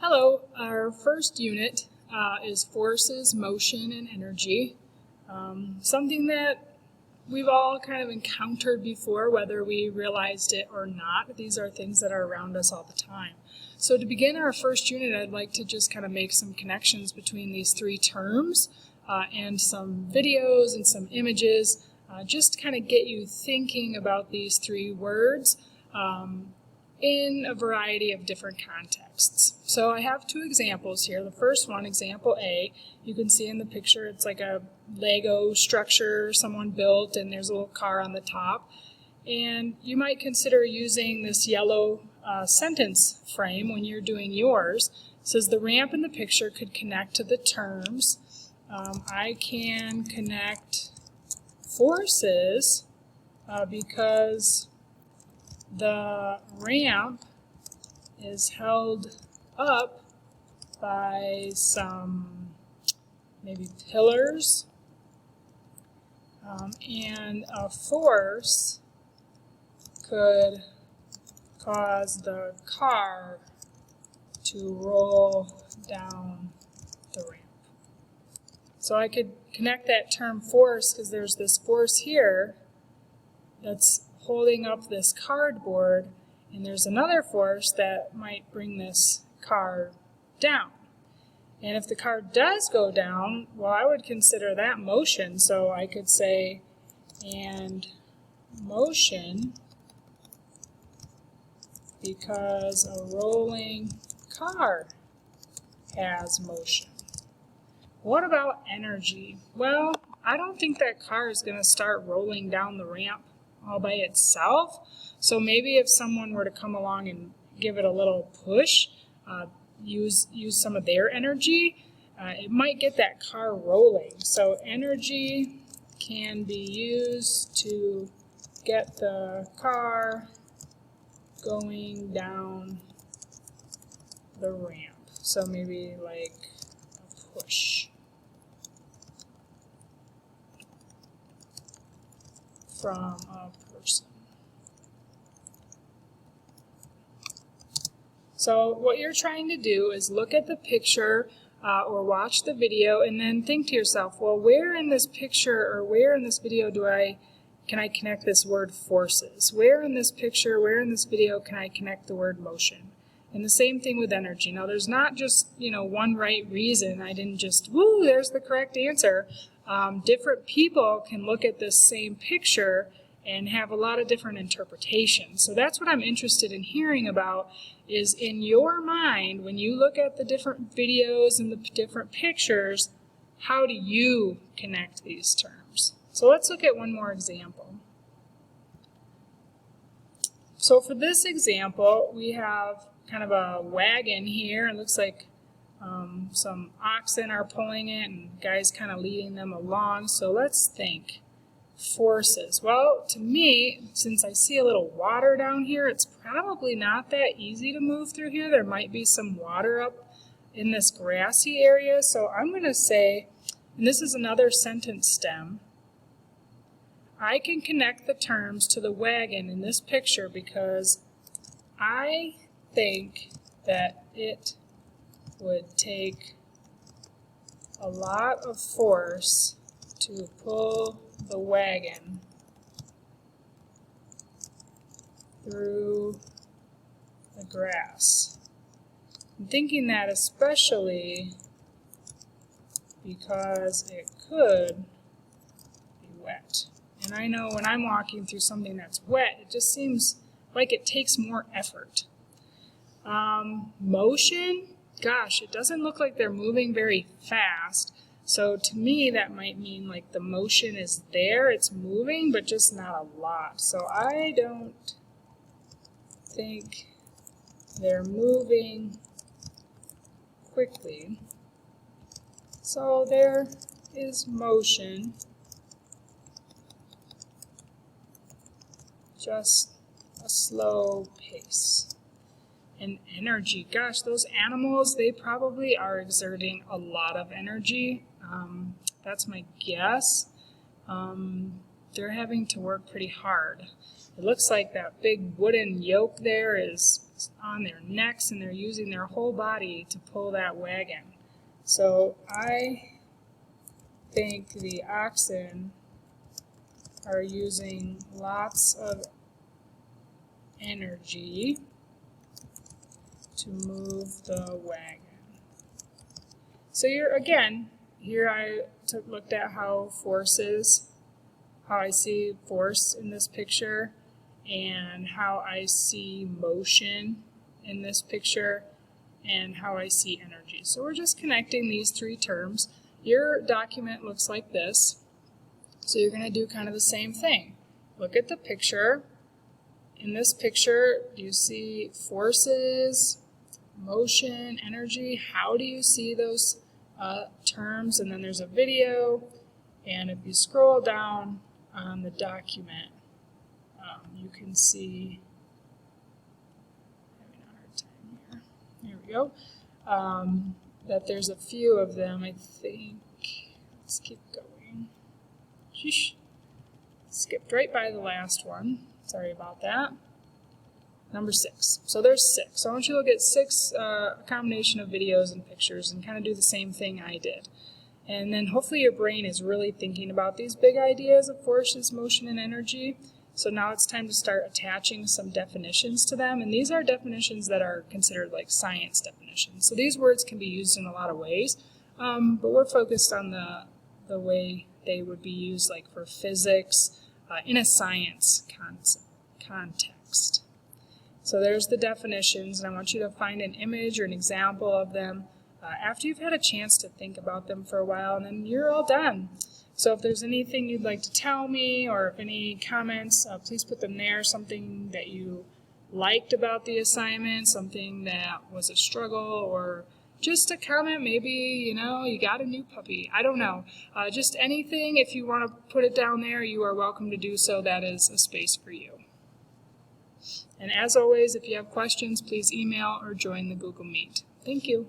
Hello, our first unit is forces, motion, and energy. Something that we've all kind of encountered before, whether we realized it or not. These are things that are around us all the time. So to begin our first unit, I'd like to just kind of make some connections between these three terms and some videos and some images, just to kind of get you thinking about these three words in a variety of different contexts. So I have two examples here. The first one, example A, you can see in the picture it's like a Lego structure someone built and there's a little car on the top. And you might consider using this yellow sentence frame when you're doing yours. It says the ramp in the picture could connect to the terms. I can connect forces because the ramp is held up by some maybe pillars, and a force could cause the car to roll down the ramp. So I could connect that term force because there's this force here that's holding up this cardboard, and there's another force that might bring this car down. And if the car does go down, well, I would consider that motion. So I could say, and motion because a rolling car has motion. What about energy? Well, I don't think that car is going to start rolling down the ramp all by itself. So maybe if someone were to come along and give it a little push, use some of their energy, it might get that car rolling. So energy can be used to get the car going down the ramp. So maybe like a push from a person. So what you're trying to do is look at the picture or watch the video and then think to yourself, well, where in this picture or where in this video can I connect this word forces? Where in this picture, where in this video can I connect the word motion? And the same thing with energy. Now there's not just, one right reason. I didn't just, woo, there's the correct answer. Different people can look at this same picture and have a lot of different interpretations. So that's what I'm interested in hearing about, is in your mind, when you look at the different videos and the different pictures, how do you connect these terms? So let's look at one more example. So for this example, we have kind of a wagon here. It looks like some oxen are pulling it and guys kind of leading them along. So let's think. Forces. Well, to me, since I see a little water down here, it's probably not that easy to move through here. There might be some water up in this grassy area. So I'm going to say, and this is another sentence stem, I can connect the terms to the wagon in this picture because I think that it would take a lot of force to pull the wagon through the grass. I'm thinking that especially because it could be wet. And I know when I'm walking through something that's wet, it just seems like it takes more effort. Motion, gosh, it doesn't look like they're moving very fast. So to me, that might mean like the motion is there, it's moving, but just not a lot. So I don't think they're moving quickly. So there is motion, just a slow pace. And energy, gosh, those animals, they probably are exerting a lot of energy. That's my guess. They're having to work pretty hard. It looks like that big wooden yoke there is on their necks and they're using their whole body to pull that wagon. So I think the oxen are using lots of energy to move the wagon. So here I looked at how I see force in this picture and how I see motion in this picture and how I see energy. So we're just connecting these three terms. Your document looks like this. So you're going to do kind of the same thing. Look at the picture. In this picture, do you see forces, motion, energy? How do you see those terms? And then there's a video. And if you scroll down on the document, you can see, having a hard time here. Here we go. That there's a few of them, I think. Let's keep going. Sheesh. Skipped right by the last one. Sorry about that. Number 6. So there's 6. So I want you to look at 6, a combination of videos and pictures, and kind of do the same thing I did. And then hopefully your brain is really thinking about these big ideas of forces, motion, and energy. So now it's time to start attaching some definitions to them. And these are definitions that are considered like science definitions. So these words can be used in a lot of ways, but we're focused on the way they would be used like for physics in a science context. So there's the definitions, and I want you to find an image or an example of them after you've had a chance to think about them for a while, and then you're all done. So if there's anything you'd like to tell me, or if any comments, please put them there. Something that you liked about the assignment, something that was a struggle, or just a comment, maybe, you got a new puppy. I don't know. Just anything, if you want to put it down there, you are welcome to do so. That is a space for you. And as always, if you have questions, please email or join the Google Meet. Thank you.